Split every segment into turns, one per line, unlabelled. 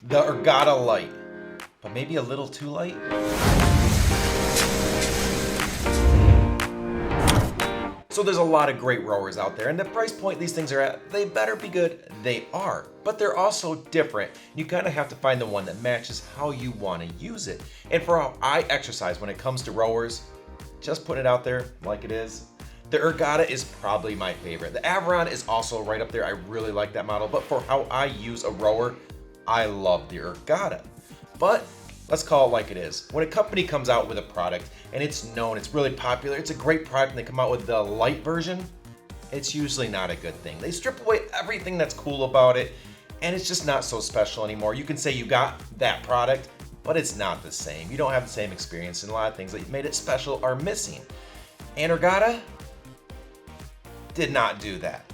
the Ergatta Lite, but maybe a little too light. So there's a lot of great rowers out there, and the price point these things are at, they better be good. They are, but they're also different. You kind of have to find the one that matches how you want to use it. And for how I exercise when it comes to rowers, just putting it out there like it is, the Ergatta is probably my favorite. The Aviron is also right up there. I really like that model, but for how I use a rower, I love the Ergatta. But let's call it like it is. When a company comes out with a product and it's known, it's really popular, it's a great product, and they come out with the light version, it's usually not a good thing. They strip away everything that's cool about it, and it's just not so special anymore. You can say you got that product, but it's not the same. You don't have the same experience, and a lot of things that made it special are missing. And Ergatta did not do that.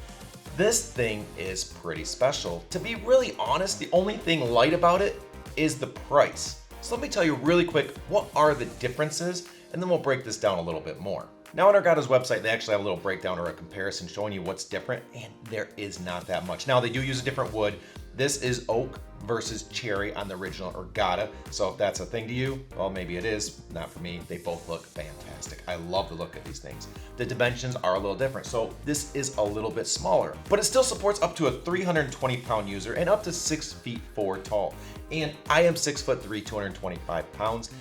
This thing is pretty special. To be really honest, the only thing light about it is the price. So let me tell you really quick, what are the differences, and then we'll break this down a little bit more. Now on Ergatta's website, they actually have a little breakdown or a comparison showing you what's different, and there is not that much. Now they do use a different wood. This is oak versus cherry on the original Ergatta. So if that's a thing to you, well, maybe it is. Not for me. They both look fantastic. I love the look of these things. The dimensions are a little different. So this is a little bit smaller, but it still supports up to a 320-pound user and up to 6'4" tall. And I am 6'3", 225 pounds.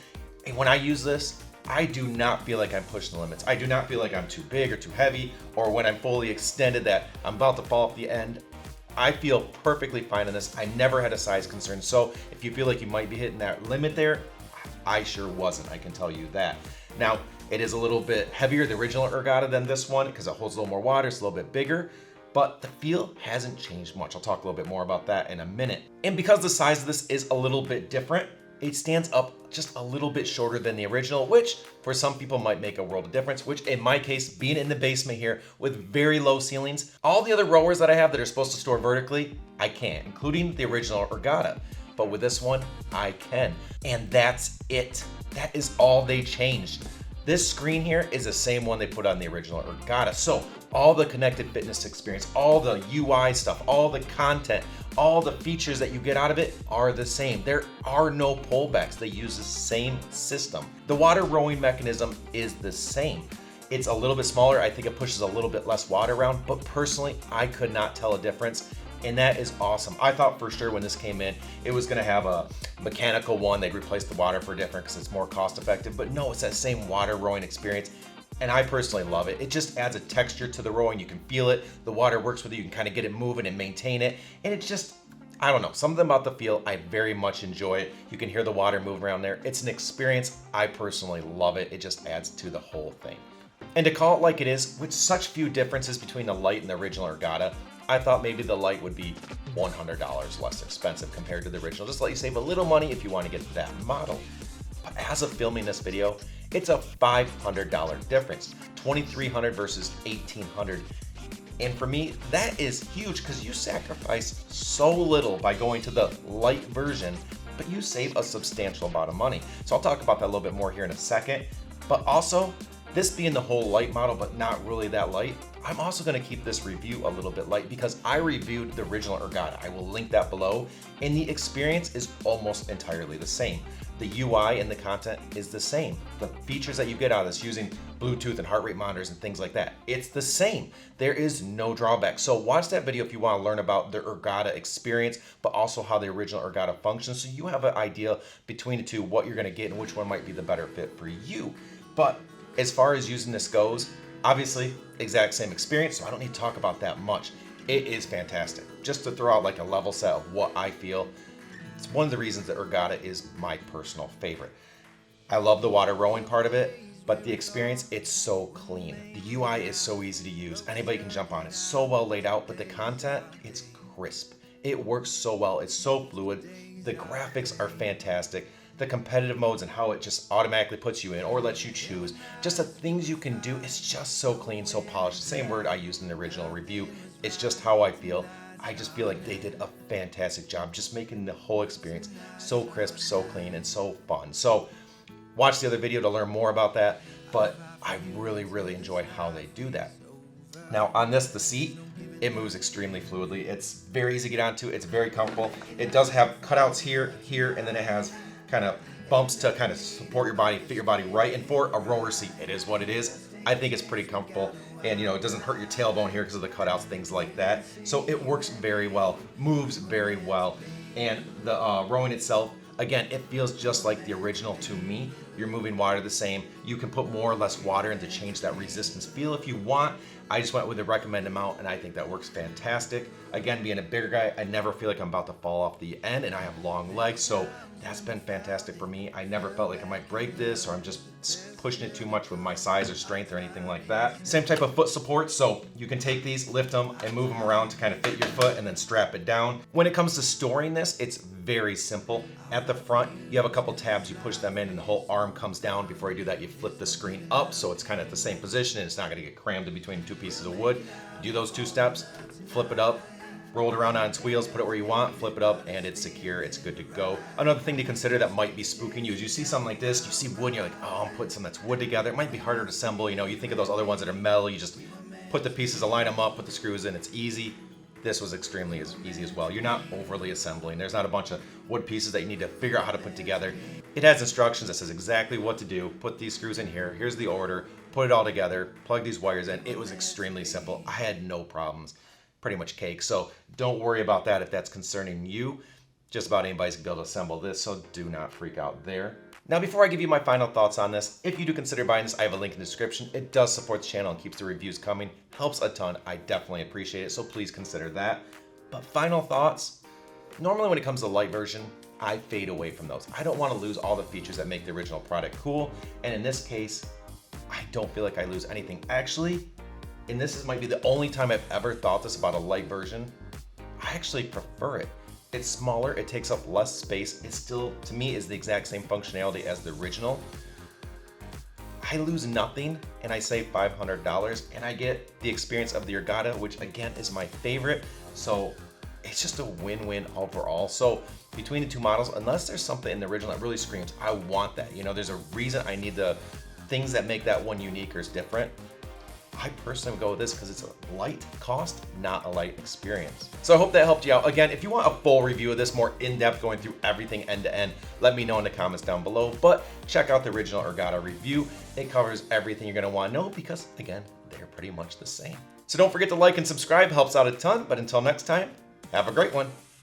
And when I use this, I do not feel like I'm pushing the limits. I do not feel like I'm too big or too heavy, or when I'm fully extended that I'm about to fall off the end. I feel perfectly fine in this. I never had a size concern. So if you feel like you might be hitting that limit there, I sure wasn't, I can tell you that. Now, it is a little bit heavier, the original Ergatta, than this one, because it holds a little more water, it's a little bit bigger, but the feel hasn't changed much. I'll talk a little bit more about that in a minute. And because the size of this is a little bit different, it stands up just a little bit shorter than the original, which for some people might make a world of difference, which in my case, being in the basement here with very low ceilings, all the other rowers that I have that are supposed to store vertically, I can't, including the original Ergatta. But with this one, I can. And that's it. That is all they changed. This screen here is the same one they put on the original Ergatta. So all the connected fitness experience, all the UI stuff, all the content, all the features that you get out of it are the same. There are no pullbacks. They use the same system. The water rowing mechanism is the same. It's a little bit smaller. I think it pushes a little bit less water around, but personally, I could not tell a difference. And that is awesome. I thought for sure when this came in, it was gonna have a mechanical one. They'd replace the water for different because it's more cost effective, but no, it's that same water rowing experience. And I personally love it. It just adds a texture to the rowing. You can feel it. The water works with you. You can kind of get it moving and maintain it. And it's just, I don't know, something about the feel, I very much enjoy it. You can hear the water move around there. It's an experience. I personally love it. It just adds to the whole thing. And to call it like it is, with such few differences between the Lite and the original Ergatta, I thought maybe the Lite would be $100 less expensive compared to the original. Just to let you save a little money if you want to get that model. But as of filming this video, it's a $500 difference, $2,300 versus $1,800. And for me, that is huge because you sacrifice so little by going to the Lite version, but you save a substantial amount of money. So I'll talk about that a little bit more here in a second. But also, this being the whole light model, but not really that light, I'm also gonna keep this review a little bit light because I reviewed the original Ergatta. I will link that below, and the experience is almost entirely the same. The UI and the content is the same. The features that you get out of this using Bluetooth and heart rate monitors and things like that, it's the same. There is no drawback. So watch that video if you wanna learn about the Ergatta experience, but also how the original Ergatta functions, so you have an idea between the two, what you're gonna get and which one might be the better fit for you. But as far as using this goes, obviously, exact same experience, so I don't need to talk about that much. It is fantastic. Just to throw out like a level set of what I feel, it's one of the reasons that Ergatta is my personal favorite. I love the water rowing part of it, but the experience, it's so clean. The UI is so easy to use. Anybody can jump on. It's so well laid out, but the content, it's crisp. It works so well. It's so fluid. The graphics are fantastic. The competitive modes and how it just automatically puts you in or lets you choose. Just the things you can do, it's just so clean, so polished. Same word I used in the original review. It's just how I feel. I just feel like they did a fantastic job just making the whole experience so crisp, so clean, and so fun. So watch the other video to learn more about that, but I really, really enjoy how they do that. Now on this, the seat, it moves extremely fluidly. It's very easy to get onto. It's very comfortable. It does have cutouts here, and then it has kind of bumps to kind of support your body, fit your body right. And for a rower seat, it is what it is. I think it's pretty comfortable, and it doesn't hurt your tailbone here because of the cutouts, things like that. So it works very well, moves very well, and the rowing itself, again, it feels just like the original to me. You're moving water the same. You can put more or less water in to change that resistance feel if you want. I just went with the recommended amount, and I think that works fantastic. Again, being a bigger guy, I never feel like I'm about to fall off the end, and I have long legs, so that's been fantastic for me. I never felt like I might break this, or I'm just pushing it too much with my size or strength or anything like that. Same type of foot support, so you can take these, lift them, and move them around to kind of fit your foot, and then strap it down. When it comes to storing this, it's very simple. At the front, you have a couple tabs, you push them in, and the whole arm comes down. Before you do that, you flip the screen up, so it's kind of at the same position, and it's not gonna get crammed in between two pieces of wood. Do those 2 steps, flip it up, roll it around on its wheels, put it where you want, flip it up, and it's secure, it's good to go. Another thing to consider that might be spooking you is you see something like this, you see wood, and you're like, oh, I'm putting something that's wood together. It might be harder to assemble, you think of those other ones that are metal, you just put the pieces, align them up, put the screws in, it's easy. This was extremely easy as well. You're not overly assembling. There's not a bunch of wood pieces that you need to figure out how to put together. It has instructions that says exactly what to do. Put these screws in here. Here's the order. Put it all together. Plug these wires in. It was extremely simple. I had no problems. Pretty much cake. So don't worry about that if that's concerning you. Just about anybody's gonna be able to assemble this, so do not freak out there. Now, before I give you my final thoughts on this, if you do consider buying this, I have a link in the description. It does support the channel and keeps the reviews coming. Helps a ton. I definitely appreciate it, so please consider that. But final thoughts, normally when it comes to the light version, I fade away from those. I don't want to lose all the features that make the original product cool, and in this case, I don't feel like I lose anything. Actually, and might be the only time I've ever thought this about a light version, I actually prefer it. It's smaller, it takes up less space. It still, to me, is the exact same functionality as the original. I lose nothing and I save $500 and I get the experience of the Ergatta, which again is my favorite. So it's just a win-win overall. So between the 2 models, unless there's something in the original that really screams, I want that. There's a reason I need the things that make that one unique or is different. I personally would go with this because it's a light cost, not a light experience. So I hope that helped you out. Again, if you want a full review of this, more in-depth, going through everything end to end, let me know in the comments down below. But check out the original Ergatta review. It covers everything you're gonna want to know because, again, they're pretty much the same. So don't forget to like and subscribe, helps out a ton. But until next time, have a great one.